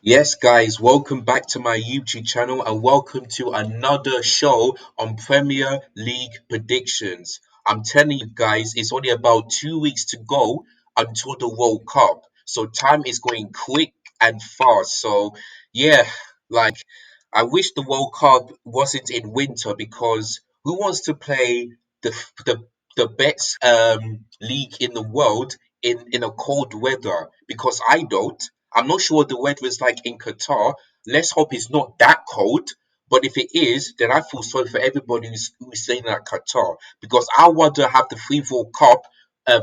Yes, guys, welcome back to my YouTube channel and welcome to another show on Premier League predictions. I'm telling you guys, it's only about 2 weeks to go until the World Cup. So time is going quick and fast. So yeah, like I wish the World Cup wasn't in winter because who wants to play the the the best league in the world in a cold weather? Because I don't. I'm not sure what the weather is like in Qatar. Let's hope it's not that cold. But if it is, then I feel sorry for everybody who's staying at Qatar because I want to have the free World Cup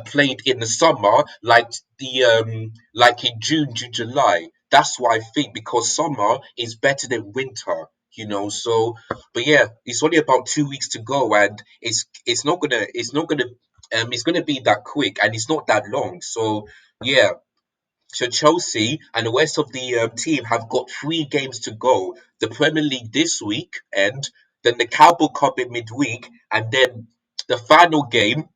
played in the summer, like in June to July. That's what I think because summer is better than winter. So, but yeah, it's only about 2 weeks to go, and it's not gonna be that quick, and it's not that long. So yeah, so Chelsea and the rest of the team have got 3 games to go. The Premier League this week, and then the Carabao Cup in midweek, and then the final game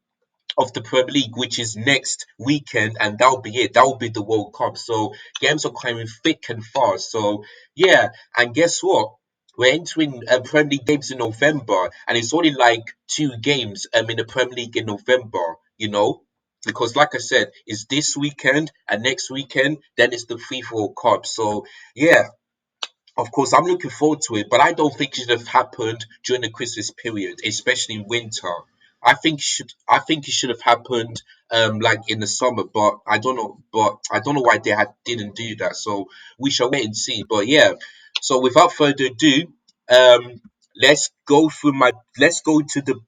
of the Premier League, which is next weekend, and that'll be it. That'll be the World Cup. So games are coming thick and fast. So yeah, and guess what? We're entering Premier League games in November, and it's only like 2 games in the Premier League in November. Because like I said, it's this weekend and next weekend. Then it's the FIFA World Cup. So yeah, of course, I'm looking forward to it, but I don't think it should have happened during the Christmas period, especially in winter. I think it should have happened like in the summer, but I don't know why didn't do that. So we shall wait and see. But yeah, so without further ado, um let's go to the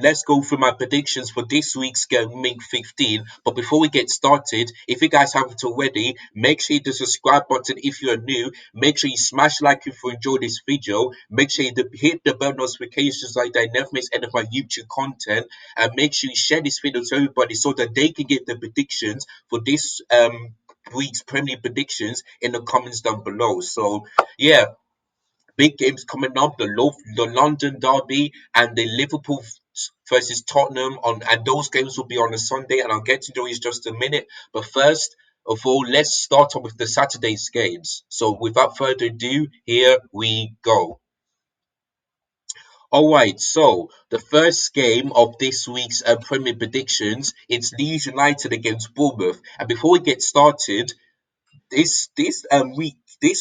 let's go through my predictions for this week's Gameweek 15. But before we get started, if you guys haven't already, make sure you hit the subscribe button if you're new. Make sure you smash like if you enjoyed this video. Make sure you hit the bell notifications like that you never miss any of my YouTube content. And make sure you share this video to everybody so that they can get the predictions for this week's Premier League predictions in the comments down below. So yeah, big games coming up: the London Derby and the Liverpool versus Tottenham and those games will be on a Sunday, and I'll get to those in just a minute. But first of all, let's start off with the Saturday's games. So without further ado, here we go. All right, so the first game of this week's Premier predictions, it's Leeds United against Bournemouth. And before we get started, this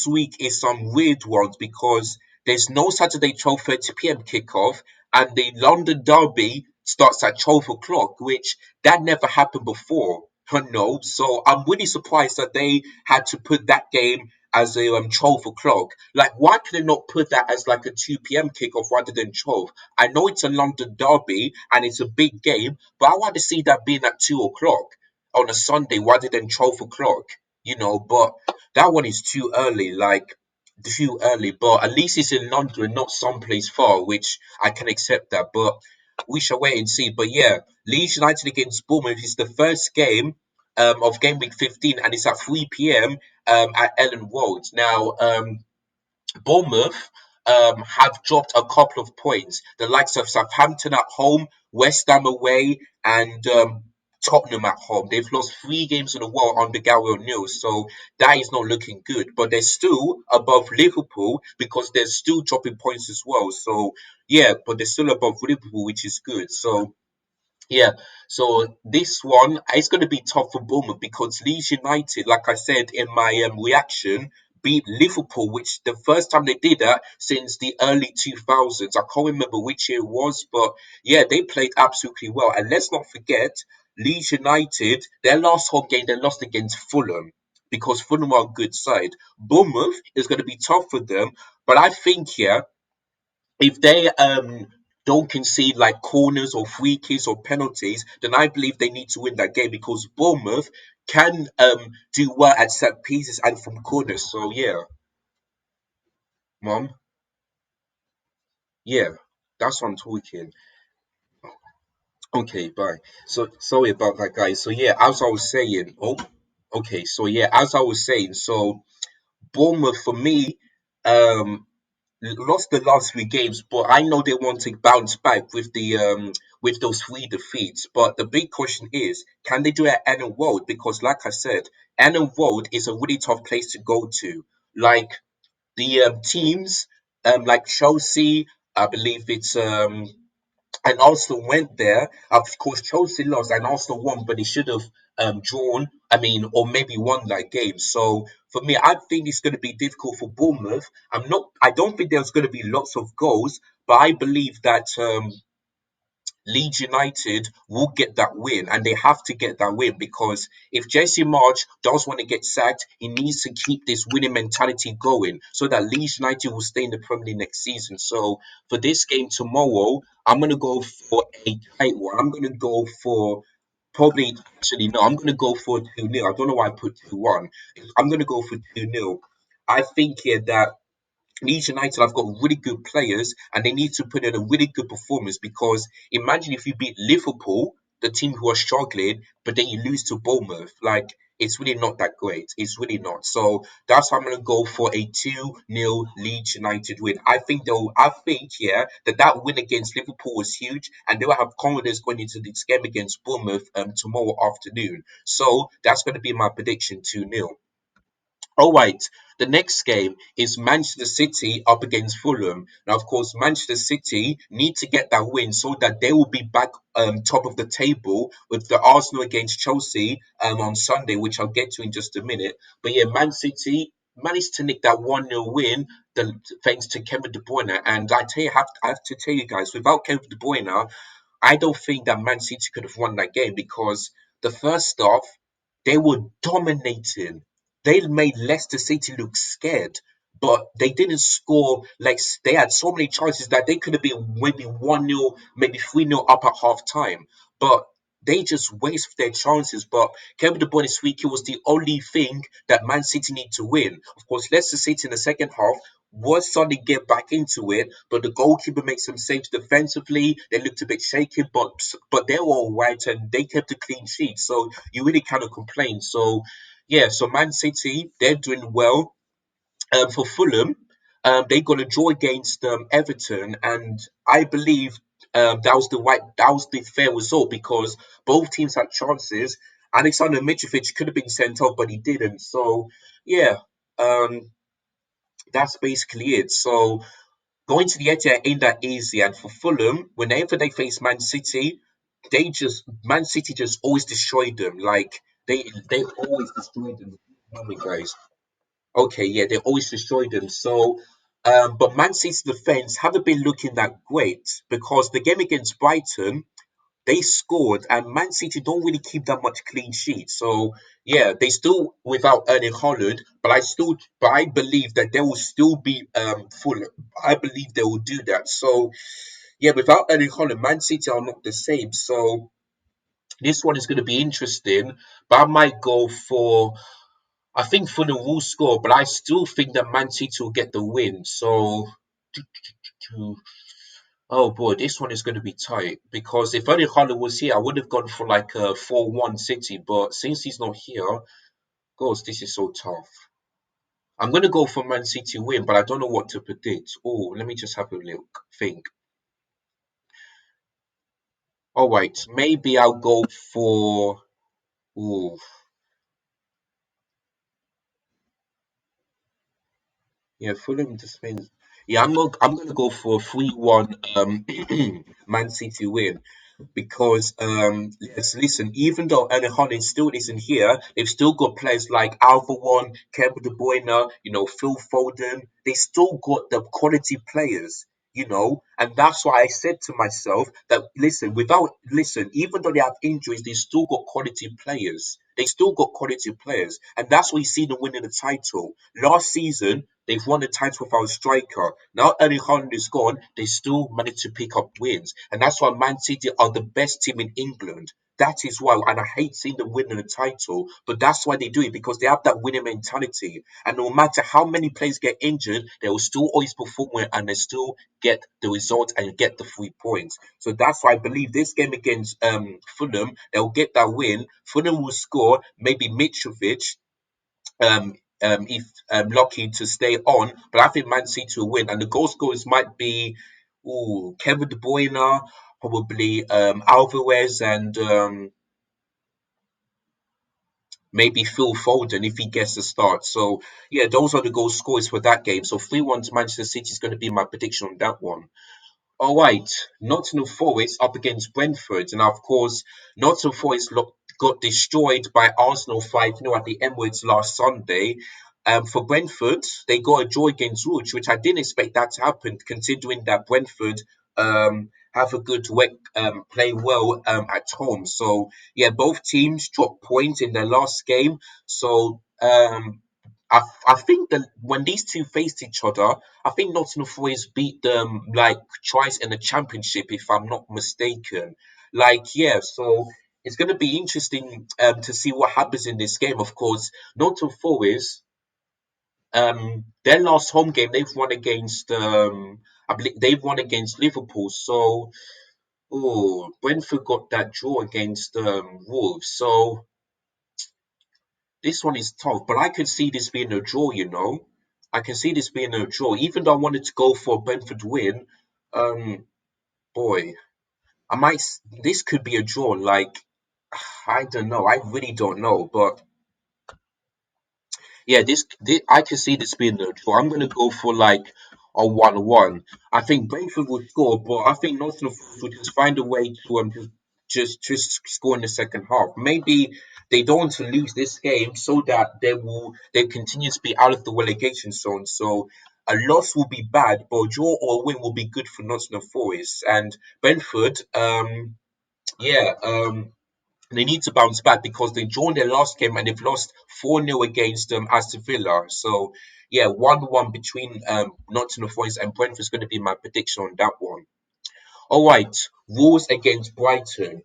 week is some weird ones because there's no Saturday 12:30 p.m. kickoff, and the London Derby starts at 12 o'clock, which that never happened before. No, so I'm really surprised that they had to put that game as a 12 o'clock. Like, why could they not put that as like a 2 p.m. kickoff rather than 12? I know it's a London Derby and it's a big game, but I want to see that being at 2 o'clock on a Sunday rather than 12 o'clock. But that one is too early, like too early. But at least it's in London and not someplace far, which I can accept that. But we shall wait and see. But yeah, Leeds United against Bournemouth is the first game of Game Week 15, and it's at 3 p.m. At Ellen Road. Now, Bournemouth have dropped a couple of points. The likes of Southampton at home, West Ham away, and Tottenham at home. They've lost 3 games in a row under Gary O'Neill, so that is not looking good. But they're still above Liverpool because they're still dropping points as well. So yeah, but they're still above Liverpool, which is good. So yeah, so this one is going to be tough for Bournemouth because Leeds United, like I said in my reaction, beat Liverpool, which the first time they did that since the early 2000s. I can't remember which year it was, but yeah, they played absolutely well. And let's not forget, Leeds United, their last home game, they lost against Fulham because Fulham are a good side. Bournemouth is going to be tough for them, but I think here if they don't concede like corners or free kicks or penalties, then I believe they need to win that game because Bournemouth can do well at set pieces and from corners. So yeah, mom, yeah, that's what I'm talking. Okay, bye. So sorry about that, guys. So yeah, as I was saying, okay. So yeah, as I was saying, so Bournemouth for me, um, lost the last 3 games, but I know they want to bounce back with those 3 defeats. But the big question is, can they do it at Annan Road? Because like I said, Annan Road is a really tough place to go to. Like the teams like Chelsea, I believe it's and Arsenal went there. Of course, Chelsea lost and Arsenal won, but they should have drawn. I mean, or maybe won that game. So for me, I think it's going to be difficult for Bournemouth. I'm not. I don't think there's going to be lots of goals, but I believe that Leeds United will get that win, and they have to get that win because if Jesse March does want to get sacked, he needs to keep this winning mentality going so that Leeds United will stay in the Premier League next season. So for this game tomorrow, I'm going to go for a tight one. I'm going to go for probably actually no, I'm going to go for 2-0. I don't know why I put 2-1. I'm going to go for 2-0. I think here that Leeds United have got really good players and they need to put in a really good performance because imagine if you beat Liverpool, the team who are struggling, but then you lose to Bournemouth. Like, it's really not that great. It's really not. So that's why I'm going to go for a 2-0 Leeds United win. I think, yeah, that win against Liverpool was huge and they will have confidence going into this game against Bournemouth tomorrow afternoon. So that's going to be my prediction 2-0. All right. The next game is Manchester City up against Fulham. Now, of course, Manchester City need to get that win so that they will be back top of the table with the Arsenal against Chelsea on Sunday, which I'll get to in just a minute. But yeah, Man City managed to nick that 1-0 win thanks to Kevin De Bruyne. And I have to tell you guys, without Kevin De Bruyne, I don't think that Man City could have won that game because the first half they were dominating. They made Leicester City look scared, but they didn't score. Like they had so many chances that they could have been maybe 1-0, maybe 3-0 up at half time. But they just wasted their chances. But Kevin De Bruyne's free kick was the only thing that Man City need to win. Of course, Leicester City in the second half was suddenly get back into it, but the goalkeeper makes some saves defensively. They looked a bit shaky, but they were all right and they kept a clean sheet. So you really cannot complain. So yeah, so Man City they're doing well. For Fulham, they got a draw against Everton, and I believe that was the fair result because both teams had chances. Alexander Mitrovic could have been sent off, but he didn't. So yeah, um, that's basically it. So going to the Etihad ain't that easy, and for Fulham, whenever they face Man City, Man City just always destroy them. Like they always destroy them. Oh my guys. Okay, yeah, they always destroy them. So, but Man City's defense haven't been looking that great because the game against Brighton, they scored, and Man City don't really keep that much clean sheet. So, yeah, they still without Erling Haaland, but I believe that they will still be full. I believe they will do that. So, yeah, without Erling Haaland, Man City are not the same. So, this one is going to be interesting, but I might go for. I think Fulham will score, but I still think that Man City will get the win. So, oh boy, this one is going to be tight because if only Haaland was here, I would have gone for like a 4-1 City. But since he's not here, gosh, this is so tough. I'm going to go for Man City win, but I don't know what to predict. Oh, let me just have a look. Think. All right, maybe I'll go for. Ooh, yeah, Fulham just means. Yeah, I'm gonna go for a 3-1 Man City win. Because listen, even though Erling Haaland still isn't here, they've still got players like Alvarez, Kevin De Bruyne, Phil Foden. They still got the quality players, and that's why I said to myself that even though they have injuries, they still got quality players. They still got quality players, and that's why you see them winning the title. Last season, they've won the title without a striker. Now Erling Haaland is gone, they still managed to pick up wins. And that's why Man City are the best team in England. That is why, and I hate seeing them winning the title, but that's why they do it because they have that winning mentality. And no matter how many players get injured, they will still always perform well and they still get the result and get the 3 points. So that's why I believe this game against Fulham, they'll get that win. Fulham will score, maybe Mitrovic, if lucky to stay on. But I think Man City will win, and the goal scorers might be Kevin De Bruyne, probably Alvarez, and maybe Phil Foden if he gets a start. So yeah, those are the goal scorers for that game. So 3-1 to Manchester City is going to be my prediction on that one. All right, Nottingham Forest up against Brentford, and of course, Nottingham Forest got destroyed by Arsenal 5-0 at the Emirates last Sunday. For Brentford, they got a draw against Woolwich, which I didn't expect that to happen, considering that Brentford have a good play well at home. So yeah, both teams dropped points in their last game. So I think that when these two faced each other, I think Nottingham Forest beat them like twice in the championship, if I'm not mistaken. Like, yeah, so it's going to be interesting to see what happens in this game. Of course, Nottingham Forest, their last home game they've won against, I believe they've won against Liverpool. So, oh, Brentford got that draw against Wolves. So this one is tough, but I could see this being a draw, you know. I can see this being a draw. Even though I wanted to go for a Brentford win, um, boy, this could be a draw. Like, I don't know. I really don't know. But yeah, this I can see this being a draw. I'm gonna go for like a 1-1. I think Brentford would score, but I think Nottingham Forest would just find a way to just score in the second half. Maybe they don't want to lose this game so that they continue to be out of the relegation zone. So a loss will be bad, but a draw or a win will be good for Nottingham Forest and Brentford. Yeah. They need to bounce back because they drawn their last game and they've lost 4-0 against Aston Villa. So, yeah, 1-1 between Nottingham Forest and Brentford is going to be my prediction on that one. All right, Wolves against Brighton.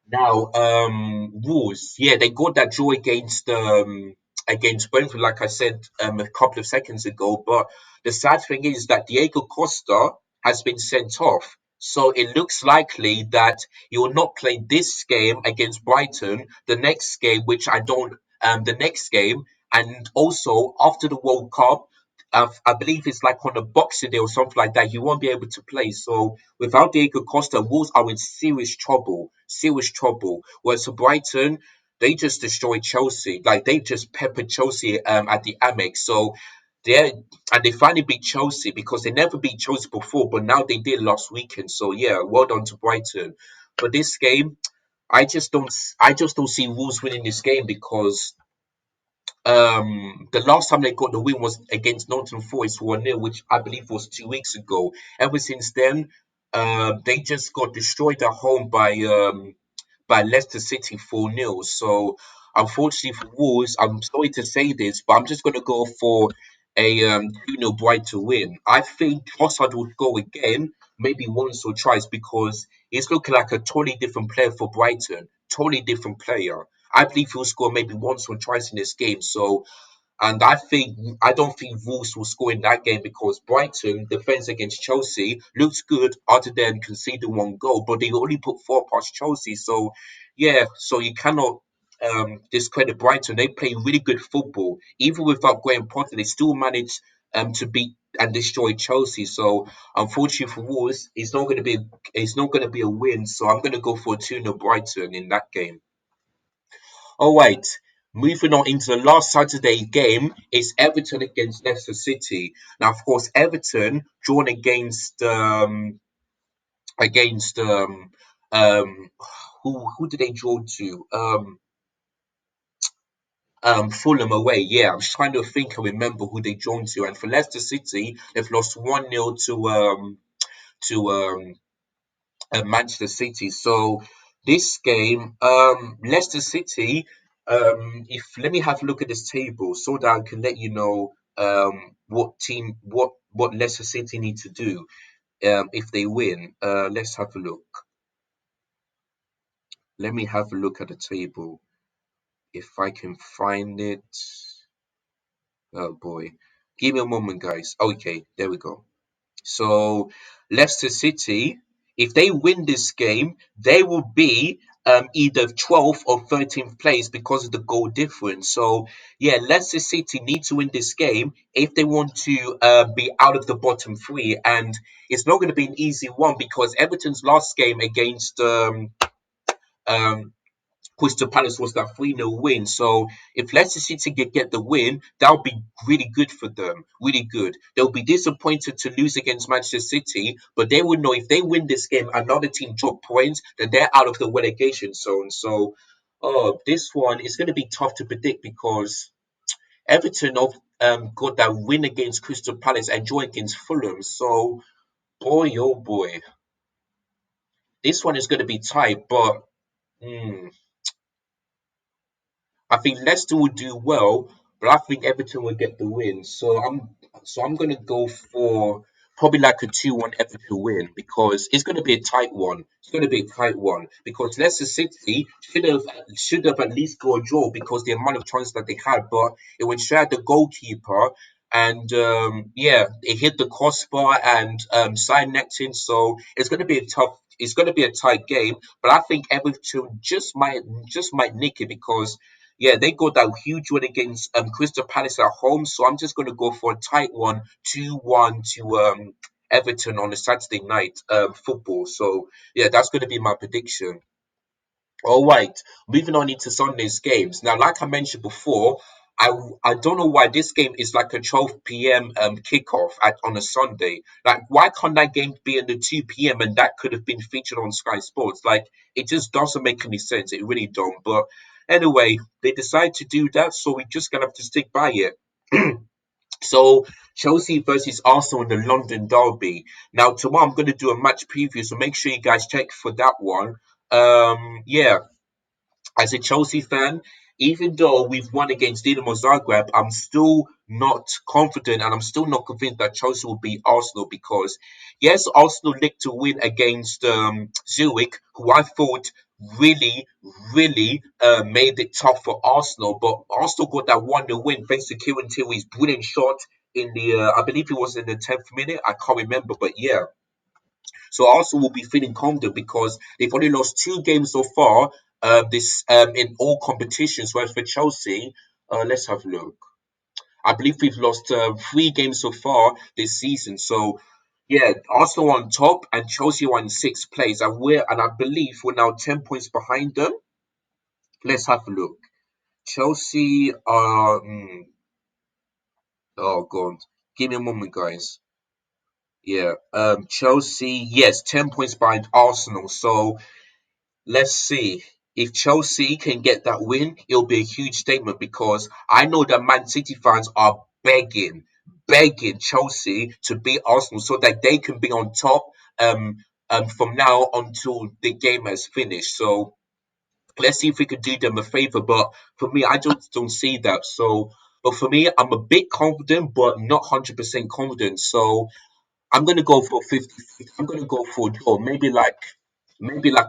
Now, Wolves, yeah, they got that draw against Brentford, like I said a couple of seconds ago. But the sad thing is that Diego Costa has been sent off, so it looks likely that he will not play this game against Brighton. The next game, which I don't, the next game, and also after the World Cup. I believe it's like on a Boxing Day or something like that. He won't be able to play. So without Diego Costa, Wolves are in serious trouble. Serious trouble. Whereas for Brighton, they just destroyed Chelsea. Like they just peppered Chelsea at the Amex. So they and they finally beat Chelsea because they never beat Chelsea before, but now they did last weekend. So yeah, well done to Brighton. For this game, I just don't see Wolves winning this game because the last time they got the win was against Nottingham Forest 1-0, which I believe was 2 weeks ago. Ever since then, they just got destroyed at home by Leicester City 4-0. So unfortunately for Wolves, I'm sorry to say this, but I'm just gonna go for a 2-0 Brighton win. I think Trossard would go again, maybe once or twice, because he's looking like a totally different player for Brighton. Totally different player. I believe he'll score maybe once or twice in this game. So and I don't think Wolves will score in that game because Brighton defense against Chelsea looks good other than conceding one goal, but they only put four past Chelsea. So yeah, so you cannot discredit Brighton. They play really good football. Even without Graham Potter, they still manage to beat and destroy Chelsea. So unfortunately for Wolves, it's not gonna be a win. So I'm gonna go for a 2-0 Brighton in that game. All right, moving on into the last Saturday game is Everton against Leicester City. Now, of course, Everton drawn against um who did they draw to? Fulham away. Yeah, I'm just trying to think and remember who they drawn to. And for Leicester City, they've lost 1-0 to Manchester City. So this game, Leicester City, if let me have a look at this table so that I can let you know what Leicester City need to do if they win. Let's have a look. Let me have a look at the table if I can find it. Oh boy, give me a moment, guys. Okay, there we go. So Leicester City, if they win this game, they will be either 12th or 13th place because of the goal difference. So yeah, Leicester City need to win this game if they want to be out of the bottom three, and it's not going to be an easy one because Everton's last game um, Crystal Palace was that 3-0 win. So if Leicester City get the win, that would be really good for them. Really good. They'll be disappointed to lose against Manchester City, but they would know if they win this game, another team drop points, then they're out of the relegation zone. So, this one is going to be tough to predict because Everton got that win against Crystal Palace and draw against Fulham. So, boy, oh boy, this one is going to be tight, but. Hmm, I think Leicester will do well, but I think Everton will get the win. So I'm gonna go for probably like a 2-1 Everton win because it's gonna be a tight one. It's gonna be a tight one because Leicester City should have at least got a draw because the amount of chances that they had, but it went straight at the goalkeeper. And yeah, it hit the crossbar and side netting. So it's going to be a tough. It's going to be a tight game, but I think Everton just might nick it because yeah, they got that huge win against Crystal Palace at home. So I'm just going to go for a tight one, 2-1 to Everton on a Saturday night football. So yeah, that's going to be my prediction. All right, moving on into Sunday's games. Now, like I mentioned before, I I don't know why this game is like a 12 p.m. Kickoff on a Sunday. Like, why can't that game be in the 2 p.m. and that could have been featured on Sky Sports? Like, it just doesn't make any sense. It really don't. But anyway, they decide to do that, so we're just gonna have to stick by it. So Chelsea versus Arsenal in the London Derby. Now tomorrow I'm gonna do a match preview, so make sure you guys check for that one. Yeah, as a Chelsea fan, even though we've won against Dinamo Zagreb, I'm still not confident and I'm still not convinced that Chelsea will beat Arsenal because, yes, Arsenal licked to win against Zurich, who I thought really, really made it tough for Arsenal. But Arsenal got that 1-0 win thanks to Kieran Tierney's brilliant shot in the, I believe it was in the 10th minute. I can't remember, but yeah. So Arsenal will be feeling confident because they've only lost 2 games so far this in all competitions. Whereas for Chelsea, let's have a look. I believe we've lost 3 games so far this season. So yeah, Arsenal on top and Chelsea are in sixth place, and I believe we're now 10 points behind them. Let's have a look. Chelsea are oh god, give me a moment, guys. Yeah, Chelsea, yes, 10 points behind Arsenal. So let's see. If Chelsea can get that win, it'll be a huge statement because I know that Man City fans are begging Chelsea to beat Arsenal so that they can be on top from now until the game has finished. So let's see if we can do them a favor. But for me, I just don't see that. So, but for me, I'm a bit confident, but not 100% confident. So I'm gonna go for 50. I'm gonna go for a draw. Maybe like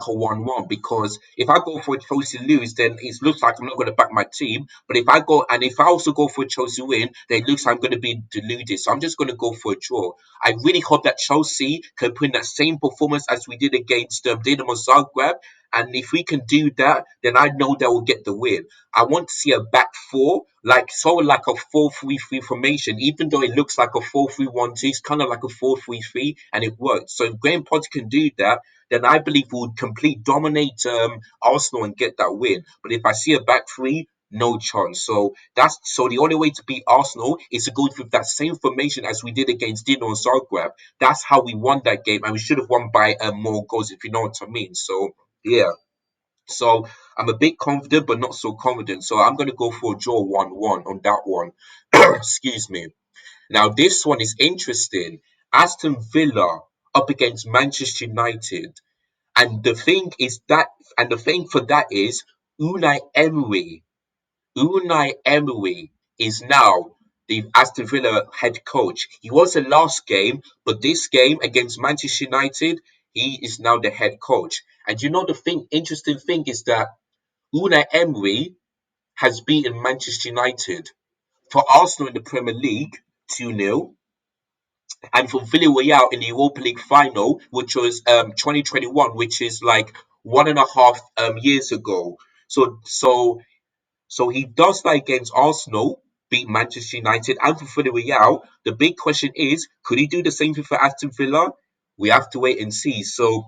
a 1-1 because if I go for a Chelsea lose, then it looks like I'm not gonna back my team. But if I also go for a Chelsea win, then it looks like I'm gonna be deluded. So I'm just gonna go for a draw. I really hope that Chelsea can put in that same performance as we did against Dinamo Zagreb. And if we can do that, then I know that we'll get the win. I want to see a back four, like sort of like a 4-3-3 formation, even though it looks like a 4-3-1-2, it's kind of like a 4-3-3, and it works. So if Graham Potter can do that, then I believe we'll complete dominate Arsenal and get that win. But if I see a back three, no chance. So the only way to beat Arsenal is to go with that same formation as we did against Dino and Zagreb. That's how we won that game, and we should have won by more goals, if you know what I mean. So yeah. So I'm a bit confident, but not so confident. So I'm going to go for a draw 1-1 on that one. Excuse me. Now, this one is interesting. Aston Villa up against Manchester United. And the thing for that is Unai Emery. Unai Emery is now the Aston Villa head coach. He was the last game, but this game against Manchester United, he is now the head coach. And you know interesting thing is that Unai Emery has beaten Manchester United for Arsenal in the Premier League 2-0 and for Villarreal in the Europa League final, which was 2021, which is like 1.5 years ago. So so so he does that against Arsenal, beat Manchester United, and for Villarreal. The big question is, could he do the same thing for Aston Villa? We have to wait and see. So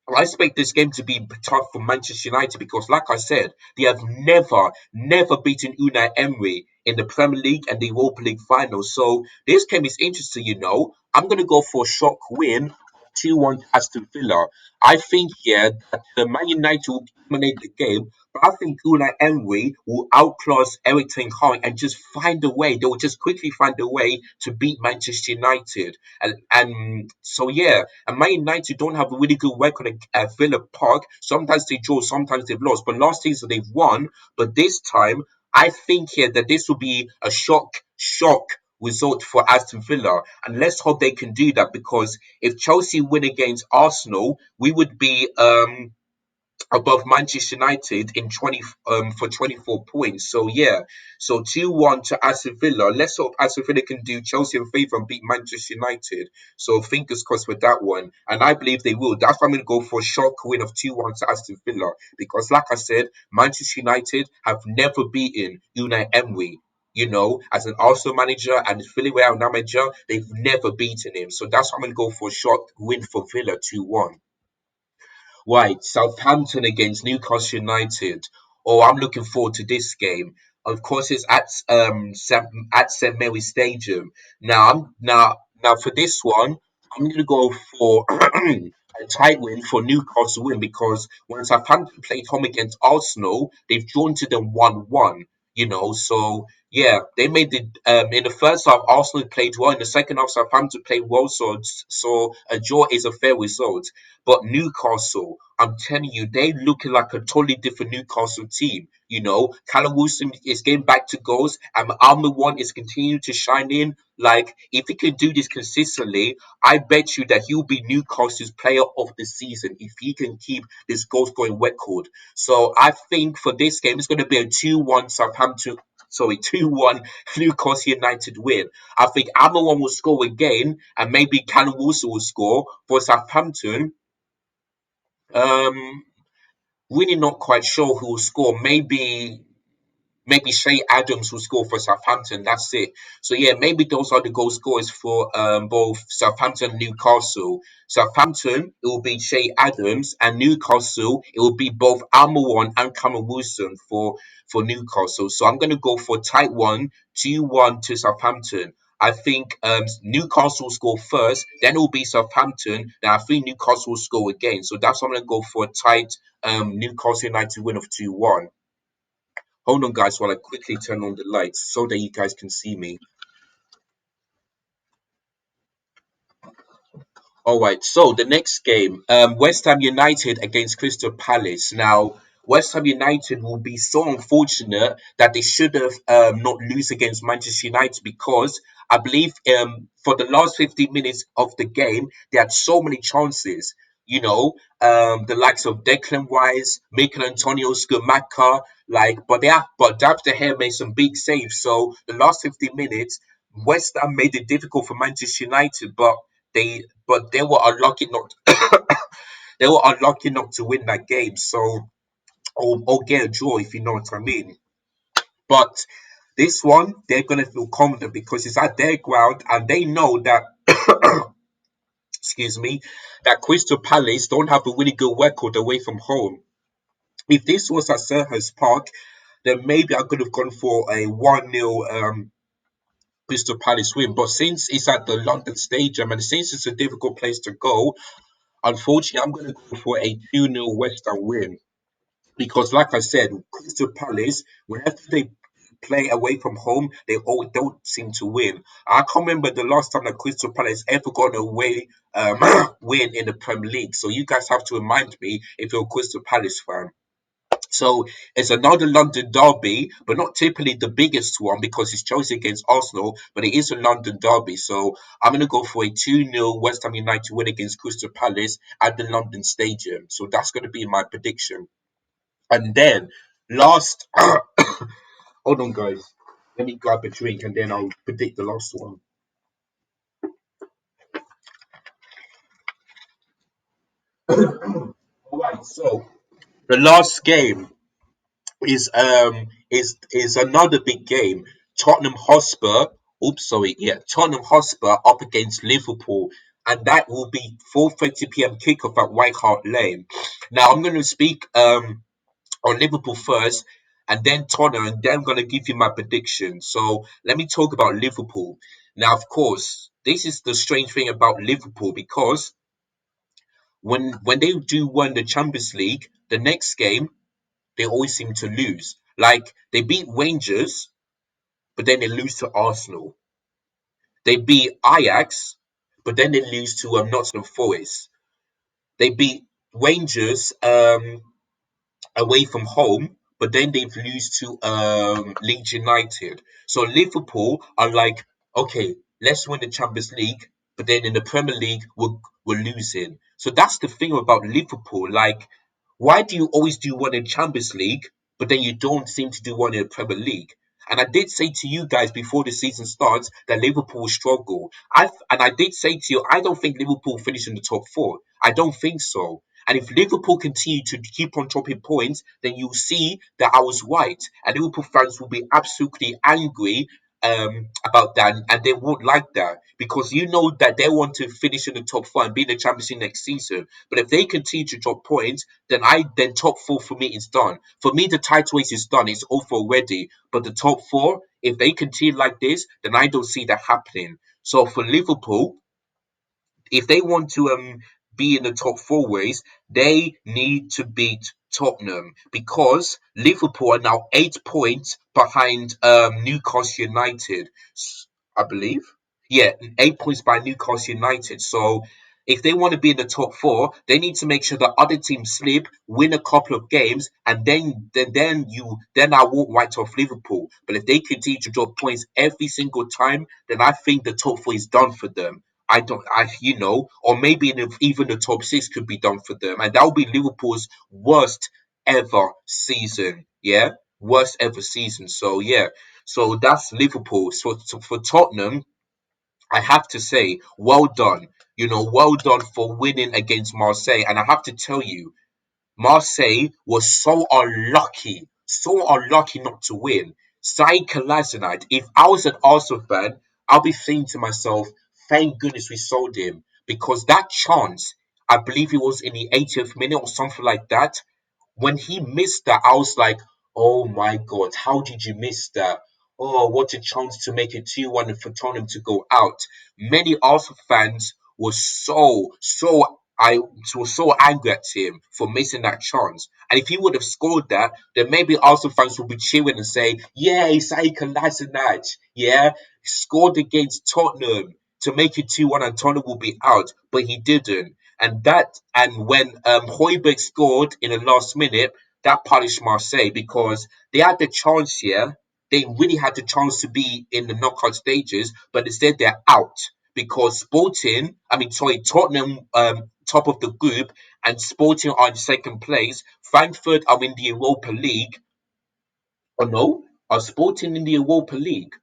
I expect this game to be tough for Manchester United because, like I said, they have never beaten Unai Emery in the Premier League and the Europa League final. So this game is interesting, you know. I'm going to go for a shock win, 2-1 to Aston Villa. I think, yeah, that Man United will dominate the game, but I think Unai Emery will outclass Eric Ten Hag and just find a way. They will just quickly find a way to beat Manchester United. And so, yeah, and Man United don't have a really good record at Villa Park. Sometimes they draw, sometimes they've lost. But last season they've won. But this time, I think here that this will be a shock result for Aston Villa. And let's hope they can do that because if Chelsea win against Arsenal, we would be above Manchester United in 20 for 24 points. So yeah, so 2-1 to Aston Villa. Let's hope Aston Villa can do Chelsea a favour and beat Manchester United. So fingers crossed with that one. And I believe they will. That's why I'm gonna go for a shock win of 2-1 to Aston Villa. Because like I said, Manchester United have never beaten Unai Emery. You know, as an Arsenal manager and Villarreal manager, they've never beaten him. So that's why I'm gonna go for a shock win for Villa 2-1. Right, Southampton against Newcastle United. Oh, I'm looking forward to this game. Of course, it's at St Mary's Stadium. Now for this one, I'm gonna go for a tight win for Newcastle win because when Southampton played home against Arsenal, they've drawn to them 1-1. You know, so yeah, they made it in the first half. Arsenal played well. In the second half, Southampton played well. So a draw is a fair result. But Newcastle, I'm telling you, they looking like a totally different Newcastle team. You know, Callum Wilson is getting back to goals, and Alma One is continuing to shine in. Like, if he can do this consistently, I bet you that he'll be Newcastle's player of the season if he can keep this goal scoring record. So I think for this game, it's going to be a 2-1 Southampton. Sorry, 2-1 Newcastle United win. I think Alma One will score again, and maybe Callum Wilson will score for Southampton. Um, really not quite sure who will score. Maybe Shay Adams will score for Southampton. That's it. So yeah, maybe those are the goal scorers for both Southampton and Newcastle. Southampton, it will be Shay Adams, and Newcastle, it will be both Almiron and Cameron Wilson for Newcastle. So I'm gonna go for tight one, 2-1 to Southampton. I think Newcastle will score first, then it will be Southampton, then I think Newcastle will score again. So that's why I'm gonna go for a tight Newcastle United win of 2-1. Hold on, guys, while I quickly turn on the lights so that you guys can see me. All right, so the next game, West Ham United against Crystal Palace. Now, West Ham United will be so unfortunate that they should have not lose against Manchester United because I believe for the last 15 minutes of the game, they had so many chances. You know, the likes of Declan Rice, Mikel Antonio Scamacca, but Dav De Gea made some big saves. So the last 15 minutes, West Ham made it difficult for Manchester United, they were unlucky not they were unlucky not to win that game. So or get a draw if you know what I mean. But this one they're gonna feel confident because it's at their ground and they know that excuse me that Crystal Palace don't have a really good record away from home. If this was at Selhurst Park, then maybe I could have gone for a 1-0 Crystal Palace win. But since it's at the London Stadium and since it's a difficult place to go, unfortunately, I'm going to go for a 2-0 West Ham win because, like I said, Crystal Palace, whenever they play away from home, they all don't seem to win. I can't remember the last time that Crystal Palace ever got an away win in the Premier League. So you guys have to remind me if you're a Crystal Palace fan. So it's another London derby, but not typically the biggest one because it's Chelsea against Arsenal, but it is a London derby. So I'm going to go for a 2-0 West Ham United win against Crystal Palace at the London Stadium. So that's going to be my prediction. And then last, hold on, guys. Let me grab a drink and then I'll predict the last one. All right, so the last game is another big game. Tottenham Hotspur. Oops, sorry. Yeah, Tottenham Hotspur up against Liverpool. and that will be 4:30 p.m. kickoff at White Hart Lane. Now I'm going to speak on Liverpool first, and then Tottenham, and then I'm going to give you my prediction. So let me talk about Liverpool. Now, of course, this is the strange thing about Liverpool because when they do win the Champions League, the next game they always seem to lose. Like they beat Rangers, but then they lose to Arsenal. They beat Ajax, but then they lose to Nottingham Forest. They beat Rangers away from home, but then they've lose to Leeds United. So Liverpool are like, okay, let's win the Champions League, but then in the Premier League we're losing. So that's the thing about Liverpool. Like, why do you always do one in Champions League, but then you don't seem to do one in the Premier League? And I did say to you guys before the season starts that Liverpool will struggle. I did say to you, I don't think Liverpool will finish in the top four. I don't think so. And if Liverpool continue to keep on dropping points, then you'll see that I was right. And Liverpool fans will be absolutely angry about that, and they won't like that because you know that they want to finish in the top four and be in the Champions League next season. But if they continue to drop points, then top four for me is done. For me, the title race is done. It's over already. But the top four, if they continue like this, then I don't see that happening. So for Liverpool, if they want to be in the top four ways, they need to beat Tottenham because Liverpool are now 8 points behind Newcastle United, I believe. Yeah, 8 points by Newcastle United. So if they want to be in the top four, they need to make sure the other teams slip, win a couple of games, and then I won't write off Liverpool. But if they continue to drop points every single time, then I think the top four is done for them. I don't, I you know, or maybe even the top six could be done for them, and that would be Liverpool's worst ever season. Yeah, worst ever season. So yeah, so that's Liverpool. So for Tottenham, I have to say, well done. Well done for winning against Marseille, and I have to tell you, Marseille was so unlucky not to win. Saeed Kolasinac, if I was an Arsenal fan, I'll be thinking to myself, thank goodness we sold him. Because that chance, I believe it was in the 80th minute or something like that, when he missed that, I was like, oh my God, how did you miss that? Oh, what a chance to make it 2-1 and for Tottenham to go out. Many Arsenal fans were I was so angry at him for missing that chance. And if he would have scored that, then maybe Arsenal fans would be cheering and say, yeah, Isaiah Kolasinac, yeah, scored against Tottenham to make it 2-1 and Tottenham will be out. But he didn't. And when Højbjerg scored in the last minute, that punished Marseille because they had the chance here. They really had the chance to be in the knockout stages, but instead they're out because Tottenham, top of the group, and Sporting are in second place. Frankfurt are in the Europa League. Oh no, are Sporting in the Europa League?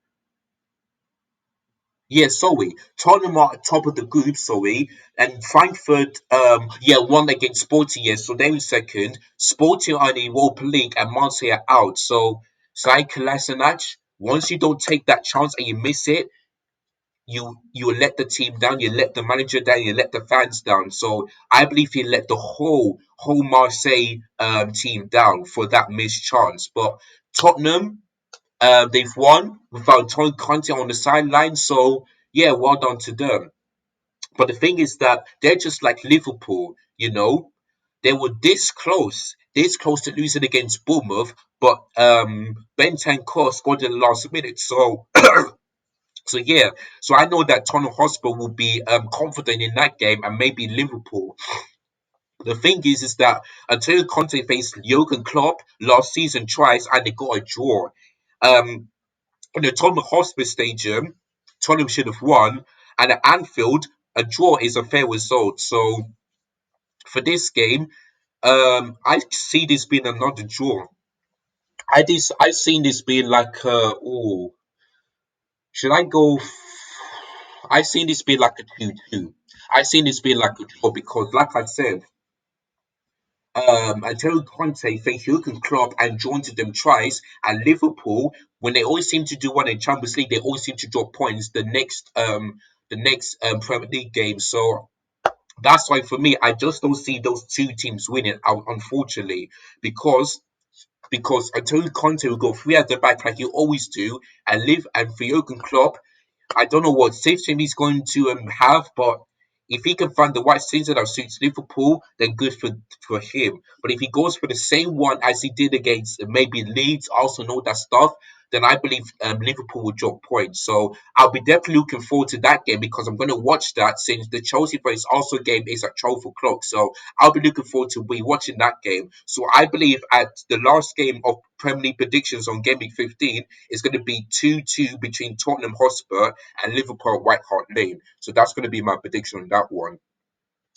Yeah, sorry. Tottenham are at top of the group, sorry. And Frankfurt, won against Sporting, yes. So they're in second. Sporting are in the Europa League and Marseille are out. So, Sai Kolasinac, once you don't take that chance and you miss it, you let the team down, you let the manager down, you let the fans down. So I believe he let the whole Marseille team down for that missed chance. But Tottenham, they've won without Tony Conte on the sideline, so yeah, well done to them. But the thing is that they're just like Liverpool, they were this close to losing against Bournemouth, but Bentancur scored in the last minute, so yeah, so I know that Tottenham Hotspur will be confident in that game and maybe Liverpool. The thing is that until Conte faced Jurgen Klopp last season twice and they got a draw. Um, in the Tottenham Hotspur Stadium, Tottenham should have won, and at Anfield, a draw is a fair result. So for this game, I see this being another draw. I seen this being like should I go? I seen this being like a 2-2. I seen this being like a draw because, like I said, Antonio Conte faced Jurgen Klopp and joined them twice. And Liverpool, when they always seem to do one in Champions League, they always seem to drop points. the next Premier League game. So that's why for me, I just don't see those two teams winning out, unfortunately, because Antonio Conte will go three at the back like you always do, and live and for Jurgen Klopp, I don't know what system he's going to have, but if he can find the right system that suits Liverpool, then good for him. But if he goes for the same one as he did against maybe Leeds, also know that stuff, then I believe Liverpool will drop points. So I'll be definitely looking forward to that game because I'm going to watch that since the Chelsea versus Arsenal game is at 12 o'clock. So I'll be looking forward to be watching that game. So I believe at the last game of Premier League predictions on Gameweek 15 is going to be 2-2 between Tottenham Hotspur and Liverpool at White Hart Lane. So that's going to be my prediction on that one.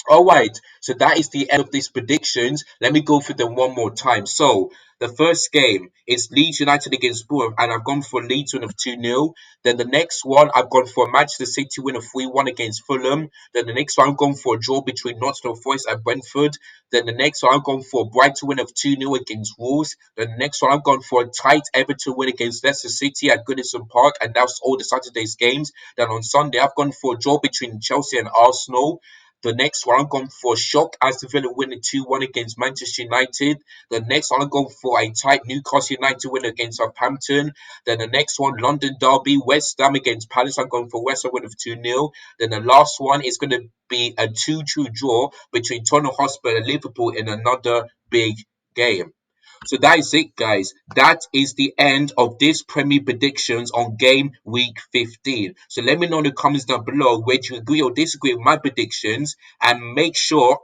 All right, so that is the end of these predictions. Let me go through them one more time. So the first game is Leeds United against Fulham, and I've gone for Leeds win of 2-0. Then the next one, I've gone for Manchester City win of 3-1 against Fulham. Then the next one, I'm going for a draw between Nottingham Forest and Brentford. Then the next one, I'm going for a Brighton win of 2-0 against Wolves. Then the next one, I'm going for a tight Everton win against Leicester City at Goodison Park, and that's all the Saturday's games. Then on Sunday, I've gone for a draw between Chelsea and Arsenal. The next one, I'm going for a shock Aston Villa winning 2-1 against Manchester United. The next one, I'm going for a tight Newcastle United win against Southampton. Then the next one, London Derby, West Ham against Palace. I'm going for West Ham win of 2-0. Then the last one is going to be a 2-2 draw between Tottenham Hotspur and Liverpool in another big game. So that is it, guys. That is the end of this Premier predictions on Game Week 15. So let me know in the comments down below whether you agree or disagree with my predictions, and make sure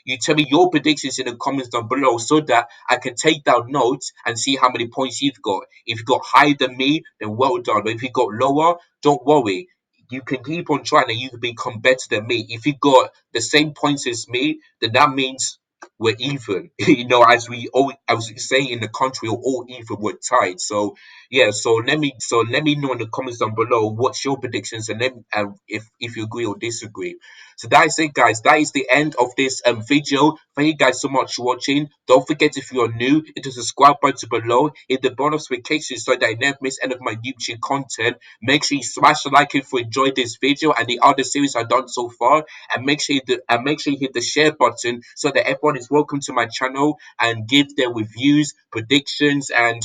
you tell me your predictions in the comments down below so that I can take down notes and see how many points you've got. If you got higher than me, then well done. But if you got lower, don't worry. You can keep on trying and you can become better than me. If you got the same points as me, then that means we're even. As we all as we say in the country, we're all even, we're tied. So yeah, so let me know in the comments down below what's your predictions, and then if you agree or disagree. So that is it, guys. That is the end of this video. Thank you guys so much for watching. Don't forget, if you're new, hit the subscribe button below, hit the bell notification so that you never miss any of my YouTube content. Make sure you smash the like if you enjoyed this video and the other series I've done so far, and make sure you hit the share button so that everyone is welcome to my channel and give their reviews, predictions, and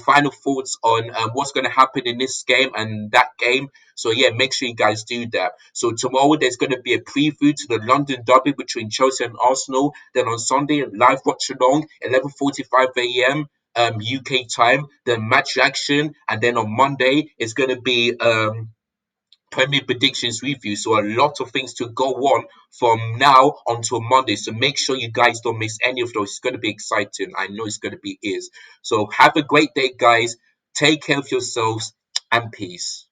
final thoughts on what's going to happen in this game and that game. So yeah, make sure you guys do that. So tomorrow there's going to be a preview to the London derby between Chelsea and Arsenal. Then on Sunday, live watch along 11:45 a.m. UK time, then match reaction, and then on Monday it's going to be Premier predictions review. So a lot of things to go on from now until Monday. So make sure you guys don't miss any of those. It's going to be exciting. I know it's going to be is. So have a great day, guys. Take care of yourselves, and peace.